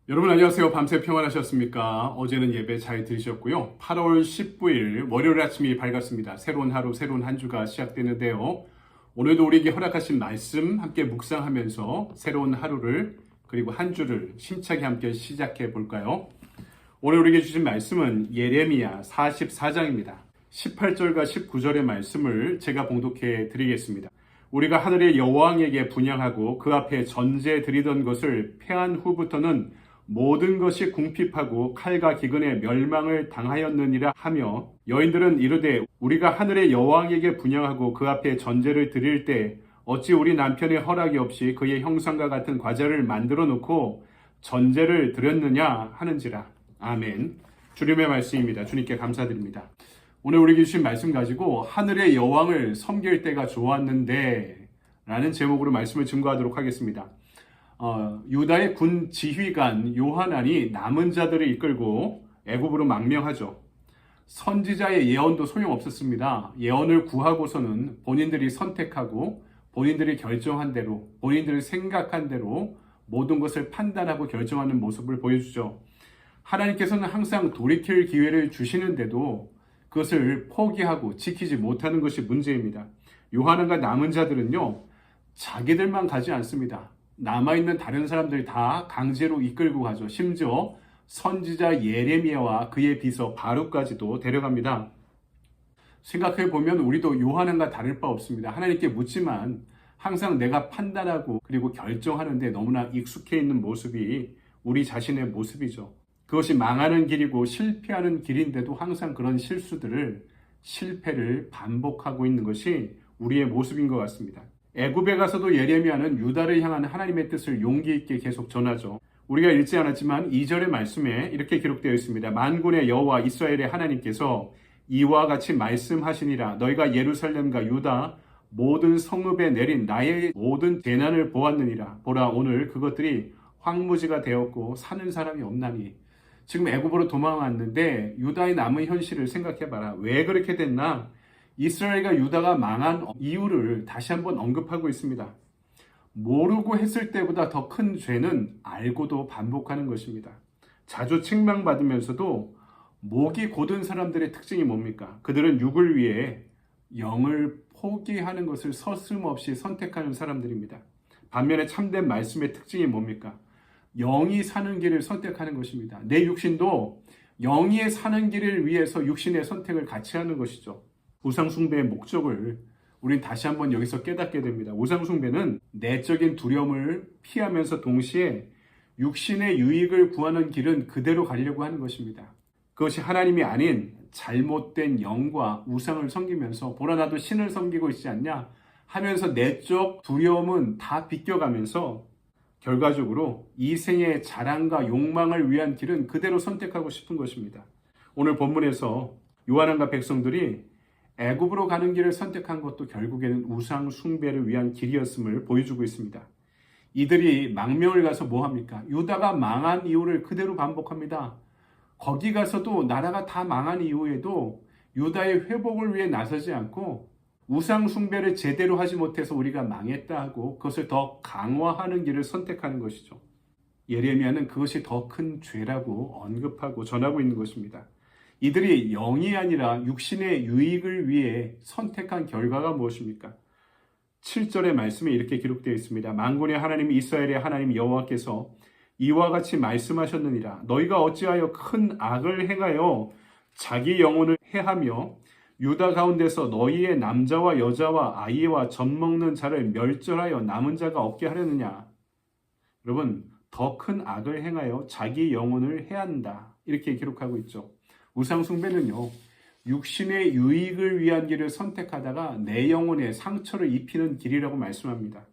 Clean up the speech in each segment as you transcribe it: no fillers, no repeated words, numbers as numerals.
여러분 안녕하세요. 밤새 평안하셨습니까? 어제는 예배 잘 들으셨고요. 8월 19일 월요일 아침이 밝았습니다. 새로운 하루, 새로운 한 주가 시작되는데요. 오늘도 우리에게 허락하신 말씀 함께 묵상하면서 새로운 하루를 그리고 한 주를 힘차게 함께 시작해 볼까요? 오늘 우리에게 주신 말씀은 예레미야 44장입니다. 18절과 19절의 말씀을 제가 봉독해 드리겠습니다. 우리가 하늘의 여호와에게 분향하고 그 앞에 전제 드리던 것을 패한 후부터는 모든 것이 궁핍하고 칼과 기근에 멸망을 당하였느니라 하며, 여인들은 이르되 우리가 하늘의 여호와에게 분향하고 그 앞에 전제를 드릴 때 어찌 우리 남편의 허락이 없이 그의 형상과 같은 과자를 만들어 놓고 전제를 드렸느냐 하는지라. 아멘. 주님의 말씀입니다. 주님께 감사드립니다. 오늘 우리에게 주신 말씀 가지고 하늘의 여왕을 섬길 때가 좋았는데 라는 제목으로 말씀을 증거하도록 하겠습니다. 유다의 군 지휘관 요하난이 남은 자들을 이끌고 애굽으로 망명하죠. 선지자의 예언도 소용없었습니다. 예언을 구하고서는 본인들이 선택하고 본인들이 결정한 대로, 본인들이 생각한 대로 모든 것을 판단하고 결정하는 모습을 보여주죠. 하나님께서는 항상 돌이킬 기회를 주시는데도 그것을 포기하고 지키지 못하는 것이 문제입니다. 요하난과 남은 자들은요, 자기들만 가지 않습니다. 남아있는 다른 사람들이 다 강제로 이끌고 가죠. 심지어 선지자 예레미야와 그의 비서 바룩까지도 데려갑니다. 생각해보면 우리도 요한과 다를 바 없습니다. 하나님께 묻지만 항상 내가 판단하고 그리고 결정하는데 너무나 익숙해 있는 모습이 우리 자신의 모습이죠. 그것이 망하는 길이고 실패하는 길인데도 항상 그런 실패를 반복하고 있는 것이 우리의 모습인 것 같습니다. 애굽에 가서도 예레미야는 유다를 향한 하나님의 뜻을 용기 있게 계속 전하죠. 우리가 읽지 않았지만 2절의 말씀에 이렇게 기록되어 있습니다. 만군의 여호와 이스라엘의 하나님께서 이와 같이 말씀하시니라. 너희가 예루살렘과 유다 모든 성읍에 내린 나의 모든 재난을 보았느니라. 보라, 오늘 그것들이 황무지가 되었고 사는 사람이 없나니. 지금 애굽으로 도망왔는데 유다의 남은 현실을 생각해봐라. 왜 그렇게 됐나? 이스라엘과 유다가 망한 이유를 다시 한번 언급하고 있습니다. 모르고 했을 때보다 더 큰 죄는 알고도 반복하는 것입니다. 자주 책망받으면서도 목이 곧은 사람들의 특징이 뭡니까? 그들은 육을 위해 영을 포기하는 것을 서슴없이 선택하는 사람들입니다. 반면에 참된 말씀의 특징이 뭡니까? 영이 사는 길을 선택하는 것입니다. 내 육신도 영이 사는 길을 위해서 육신의 선택을 같이 하는 것이죠. 우상숭배의 목적을 우린 다시 한번 여기서 깨닫게 됩니다. 우상숭배는 내적인 두려움을 피하면서 동시에 육신의 유익을 구하는 길은 그대로 가려고 하는 것입니다. 그것이 하나님이 아닌 잘못된 영과 우상을 섬기면서 보라 나도 신을 섬기고 있지 않냐 하면서 내적 두려움은 다 비껴가면서 결과적으로 이 생의 자랑과 욕망을 위한 길은 그대로 선택하고 싶은 것입니다. 오늘 본문에서 요한과 백성들이 애굽으로 가는 길을 선택한 것도 결국에는 우상 숭배를 위한 길이었음을 보여주고 있습니다. 이들이 망명을 가서 뭐 합니까? 유다가 망한 이유를 그대로 반복합니다. 거기 가서도 나라가 다 망한 이후에도 유다의 회복을 위해 나서지 않고 우상 숭배를 제대로 하지 못해서 우리가 망했다 하고 그것을 더 강화하는 길을 선택하는 것이죠. 예레미야는 그것이 더 큰 죄라고 언급하고 전하고 있는 것입니다. 이들이 영이 아니라 육신의 유익을 위해 선택한 결과가 무엇입니까? 7절의 말씀에 이렇게 기록되어 있습니다. 만군의 하나님 이스라엘의 하나님 여호와께서 이와 같이 말씀하셨느니라. 너희가 어찌하여 큰 악을 행하여 자기 영혼을 해하며 유다 가운데서 너희의 남자와 여자와 아이와 젖먹는 자를 멸절하여 남은 자가 없게 하려느냐. 여러분, 더 큰 악을 행하여 자기 영혼을 해한다. 이렇게 기록하고 있죠. 우상숭배는요, 육신의 유익을 위한 길을 선택하다가 내 영혼에 상처를 입히는 길이라고 말씀합니다.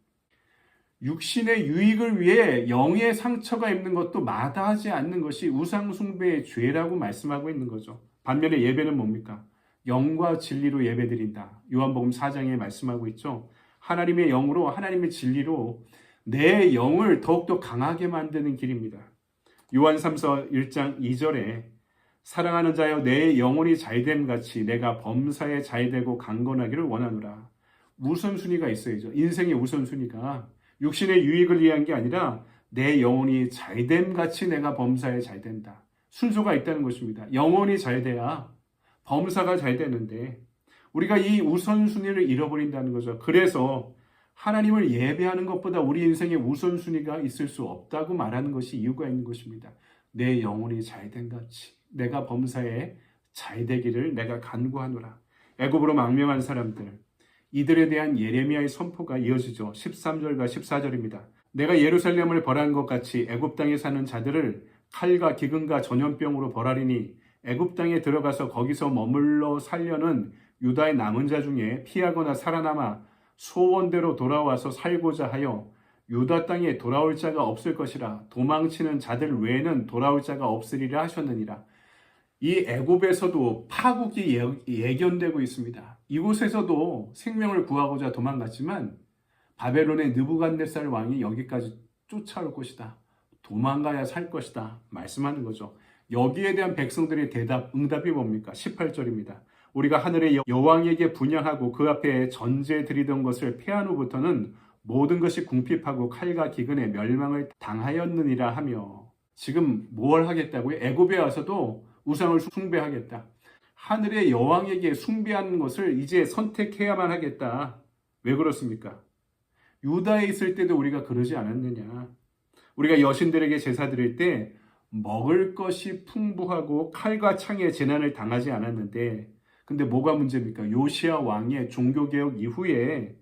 육신의 유익을 위해 영의 상처가 입는 것도 마다하지 않는 것이 우상숭배의 죄라고 말씀하고 있는 거죠. 반면에 예배는 뭡니까? 영과 진리로 예배드린다. 요한복음 4장에 말씀하고 있죠. 하나님의 영으로, 하나님의 진리로 내 영을 더욱더 강하게 만드는 길입니다. 요한 3서 1장 2절에 사랑하는 자여 내 영혼이 잘됨 같이 내가 범사에 잘되고 강건하기를 원하노라. 우선순위가 있어야죠. 인생의 우선순위가 육신의 유익을 위한 게 아니라 내 영혼이 잘됨 같이 내가 범사에 잘된다. 순서가 있다는 것입니다. 영혼이 잘돼야 범사가 잘 되는데 우리가 이 우선순위를 잃어버린다는 거죠. 그래서 하나님을 예배하는 것보다 우리 인생에 우선순위가 있을 수 없다고 말하는 것이 이유가 있는 것입니다. 내 영혼이 잘된 같이 내가 범사에 잘되기를 내가 간구하노라. 애굽으로 망명한 사람들, 이들에 대한 예레미야의 선포가 이어지죠. 13절과 14절입니다. 내가 예루살렘을 벌한 것 같이 애굽 땅에 사는 자들을 칼과 기근과 전염병으로 벌하리니 애굽 땅에 들어가서 거기서 머물러 살려는 유다의 남은 자 중에 피하거나 살아남아 소원대로 돌아와서 살고자 하여 유다 땅에 돌아올 자가 없을 것이라. 도망치는 자들 외에는 돌아올 자가 없으리라 하셨느니라. 이 애굽에서도 파국이 예견되고 있습니다. 이곳에서도 생명을 구하고자 도망갔지만 바벨론의 느부갓네살 왕이 여기까지 쫓아올 것이다. 도망가야 살 것이다. 말씀하는 거죠. 여기에 대한 백성들의 응답이 뭡니까? 18절입니다. 우리가 하늘의 여왕에게 분향하고 그 앞에 전제 드리던 것을 패한 후부터는 모든 것이 궁핍하고 칼과 기근에 멸망을 당하였느니라 하며, 지금 뭘 하겠다고요? 애굽에 와서도 우상을 숭배하겠다. 하늘의 여왕에게 숭배하는 것을 이제 선택해야만 하겠다. 왜 그렇습니까? 유다에 있을 때도 우리가 그러지 않았느냐? 우리가 여신들에게 제사 드릴 때 먹을 것이 풍부하고 칼과 창에 재난을 당하지 않았는데, 근데 뭐가 문제입니까? 요시야 왕의 종교개혁 이후에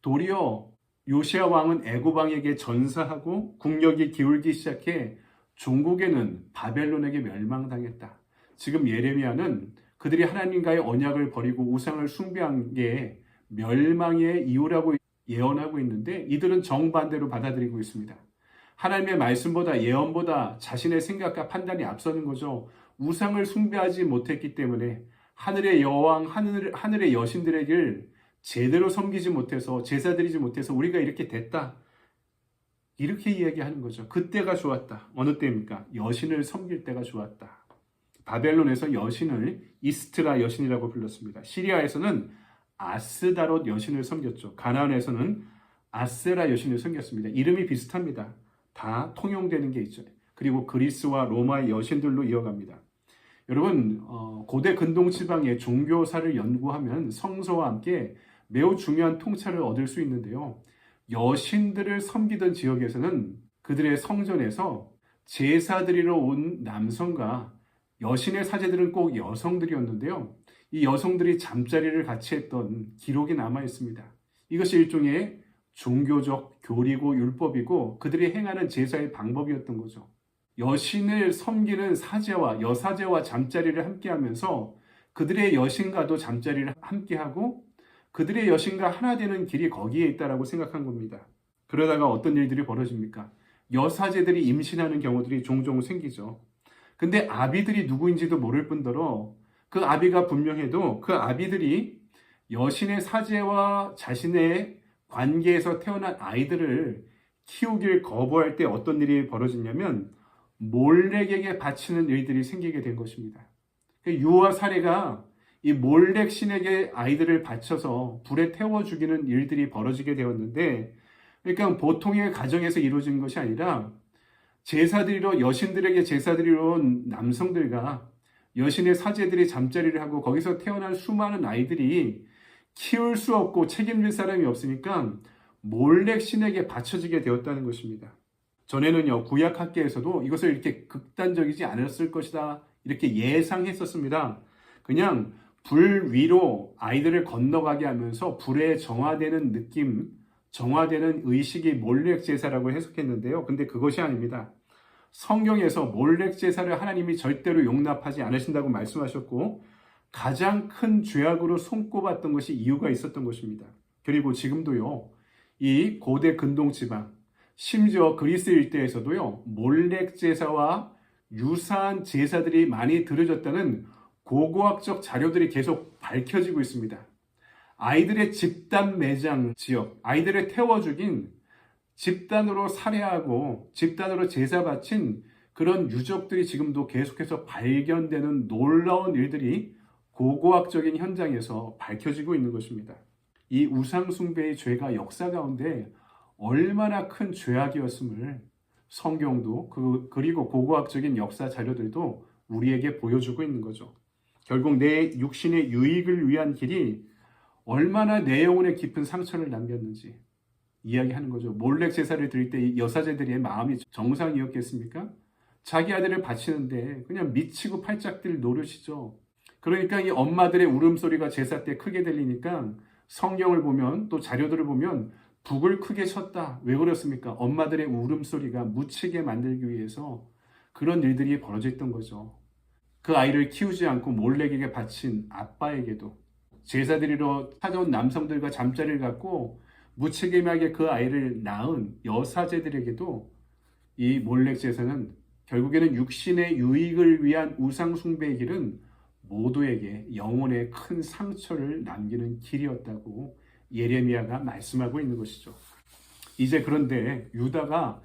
도리어 요시야 왕은 애굽 왕에게 전사하고 국력이 기울기 시작해 종국에는 바벨론에게 멸망당했다. 지금 예레미야는 그들이 하나님과의 언약을 버리고 우상을 숭배한 게 멸망의 이유라고 예언하고 있는데, 이들은 정반대로 받아들이고 있습니다. 하나님의 말씀보다 예언보다 자신의 생각과 판단이 앞서는 거죠. 우상을 숭배하지 못했기 때문에 하늘의 여왕, 하늘의 여신들에게 제대로 섬기지 못해서, 제사 드리지 못해서 우리가 이렇게 됐다. 이렇게 이야기하는 거죠. 그때가 좋았다. 어느 때입니까? 여신을 섬길 때가 좋았다. 바벨론에서 여신을 이스트라 여신이라고 불렀습니다. 시리아에서는 아스다롯 여신을 섬겼죠. 가나안에서는 아세라 여신을 섬겼습니다. 이름이 비슷합니다. 다 통용되는 게 있죠. 그리고 그리스와 로마의 여신들로 이어갑니다. 여러분, 고대 근동 지방의 종교사를 연구하면 성서와 함께 매우 중요한 통찰을 얻을 수 있는데요. 여신들을 섬기던 지역에서는 그들의 성전에서 제사 드리러 온 남성과 여신의 사제들은 꼭 여성들이었는데요. 이 여성들이 잠자리를 같이 했던 기록이 남아 있습니다. 이것이 일종의 종교적 교리고 율법이고 그들이 행하는 제사의 방법이었던 거죠. 여신을 섬기는 사제와 여사제와 잠자리를 함께하면서 그들의 여신과도 잠자리를 함께하고 그들의 여신과 하나 되는 길이 거기에 있다라고 생각한 겁니다. 그러다가 어떤 일들이 벌어집니까? 여사제들이 임신하는 경우들이 종종 생기죠. 근데 아비들이 누구인지도 모를 뿐더러 그 아비가 분명해도 그 아비들이 여신의 사제와 자신의 관계에서 태어난 아이들을 키우길 거부할 때 어떤 일이 벌어지냐면 몰렉에게 바치는 일들이 생기게 된 것입니다. 유아 사례가 이 몰렉 신에게 아이들을 바쳐서 불에 태워 죽이는 일들이 벌어지게 되었는데, 그러니까 보통의 가정에서 이루어진 것이 아니라 제사드리러 여신들에게 제사드리러 온 남성들과 여신의 사제들이 잠자리를 하고 거기서 태어난 수많은 아이들이 키울 수 없고 책임질 사람이 없으니까 몰렉 신에게 바쳐지게 되었다는 것입니다. 전에는요, 구약 학계에서도 이것을 이렇게 극단적이지 않았을 것이다 이렇게 예상했었습니다. 그냥 불 위로 아이들을 건너가게 하면서 불에 정화되는 느낌, 정화되는 의식이 몰렉 제사라고 해석했는데요. 근데 그것이 아닙니다. 성경에서 몰렉 제사를 하나님이 절대로 용납하지 않으신다고 말씀하셨고 가장 큰 죄악으로 손꼽았던 것이 이유가 있었던 것입니다. 그리고 지금도요, 이 고대 근동 지방, 심지어 그리스 일대에서도요, 몰렉 제사와 유사한 제사들이 많이 들어졌다는 고고학적 자료들이 계속 밝혀지고 있습니다. 아이들의 집단 매장 지역, 아이들을 태워 죽인, 집단으로 살해하고 집단으로 제사 바친 그런 유적들이 지금도 계속해서 발견되는 놀라운 일들이 고고학적인 현장에서 밝혀지고 있는 것입니다. 이 우상숭배의 죄가 역사 가운데 얼마나 큰 죄악이었음을 성경도 그리고 고고학적인 역사 자료들도 우리에게 보여주고 있는 거죠. 결국 내 육신의 유익을 위한 길이 얼마나 내 영혼에 깊은 상처를 남겼는지 이야기하는 거죠. 몰렉 제사를 드릴 때 여사제들의 마음이 정상이었겠습니까? 자기 아들을 바치는데 그냥 미치고 팔짝 뛸 노릇이죠. 그러니까 이 엄마들의 울음소리가 제사 때 크게 들리니까 성경을 보면 또 자료들을 보면 북을 크게 쳤다. 왜 그렇습니까? 엄마들의 울음소리가 묻히게 만들기 위해서 그런 일들이 벌어졌던 거죠. 그 아이를 키우지 않고 몰렉에게 바친 아빠에게도 제사드리러 찾아온 남성들과 잠자리를 갖고 무책임하게 그 아이를 낳은 여사제들에게도 이 몰렉 제사는 결국에는 육신의 유익을 위한 우상 숭배의 길은 모두에게 영혼에 큰 상처를 남기는 길이었다고 예레미야가 말씀하고 있는 것이죠. 이제 그런데 유다가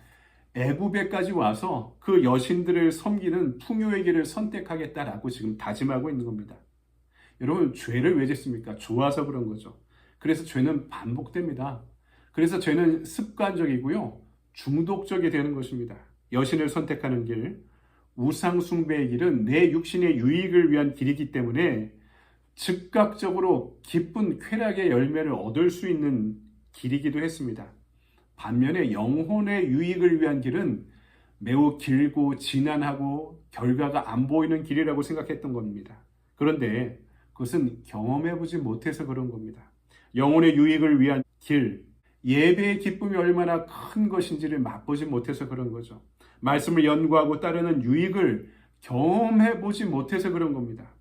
애굽에까지 와서 그 여신들을 섬기는 풍요의 길을 선택하겠다라고 지금 다짐하고 있는 겁니다. 여러분, 죄를 왜 짓습니까? 좋아서 그런 거죠. 그래서 죄는 반복됩니다. 그래서 죄는 습관적이고요, 중독적이 되는 것입니다. 여신을 선택하는 길, 우상 숭배의 길은 내 육신의 유익을 위한 길이기 때문에 즉각적으로 기쁜 쾌락의 열매를 얻을 수 있는 길이기도 했습니다. 반면에 영혼의 유익을 위한 길은 매우 길고 지난하고 결과가 안 보이는 길이라고 생각했던 겁니다. 그런데 그것은 경험해보지 못해서 그런 겁니다. 영혼의 유익을 위한 길, 예배의 기쁨이 얼마나 큰 것인지를 맛보지 못해서 그런 거죠. 말씀을 연구하고 따르는 유익을 경험해보지 못해서 그런 겁니다.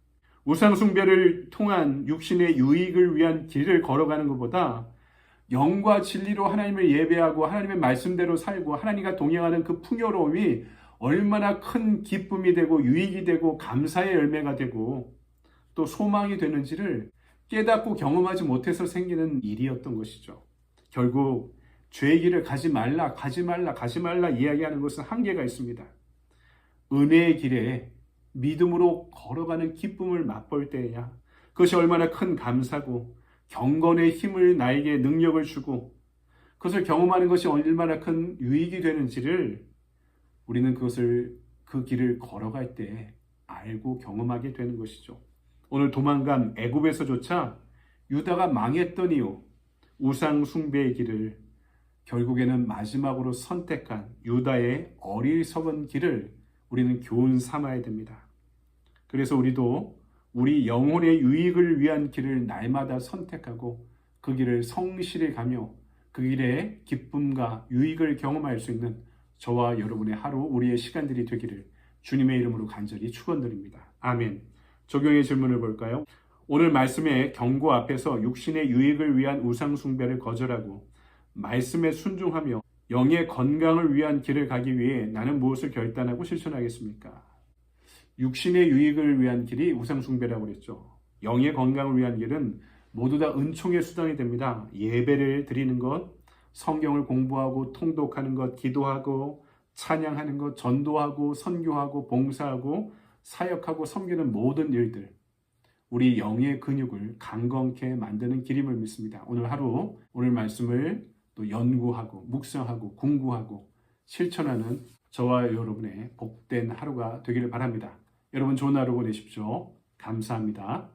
우상숭배를 통한 육신의 유익을 위한 길을 걸어가는 것보다 영과 진리로 하나님을 예배하고 하나님의 말씀대로 살고 하나님과 동행하는 그 풍요로움이 얼마나 큰 기쁨이 되고 유익이 되고 감사의 열매가 되고 또 소망이 되는지를 깨닫고 경험하지 못해서 생기는 일이었던 것이죠. 결국 죄의 길을 가지 말라 이야기하는 것은 한계가 있습니다. 은혜의 길에 믿음으로 걸어가는 기쁨을 맛볼 때야 그것이 얼마나 큰 감사고 경건의 힘을 나에게 능력을 주고 그것을 경험하는 것이 얼마나 큰 유익이 되는지를 우리는 그 길을 걸어갈 때 알고 경험하게 되는 것이죠. 오늘 도망간 애굽에서조차 유다가 망했던 이유, 우상 숭배의 길을 결국에는 마지막으로 선택한 유다의 어리석은 길을 우리는 교훈 삼아야 됩니다. 그래서 우리도 우리 영혼의 유익을 위한 길을 날마다 선택하고 그 길을 성실히 가며 그 길에 기쁨과 유익을 경험할 수 있는 저와 여러분의 하루, 우리의 시간들이 되기를 주님의 이름으로 간절히 축원드립니다. 아멘. 적용의 질문을 볼까요? 오늘 말씀의 경고 앞에서 육신의 유익을 위한 우상 숭배를 거절하고 말씀에 순종하며 영의 건강을 위한 길을 가기 위해 나는 무엇을 결단하고 실천하겠습니까? 육신의 유익을 위한 길이 우상 숭배라고 그랬죠. 영의 건강을 위한 길은 모두 다 은총의 수단이 됩니다. 예배를 드리는 것, 성경을 공부하고 통독하는 것, 기도하고 찬양하는 것, 전도하고 선교하고 봉사하고 사역하고 섬기는 모든 일들, 우리 영의 근육을 강건케 만드는 길임을 믿습니다. 오늘 하루, 오늘 말씀을 또 연구하고 묵상하고 공부하고 실천하는 저와 여러분의 복된 하루가 되기를 바랍니다. 여러분 좋은 하루 보내십시오. 감사합니다.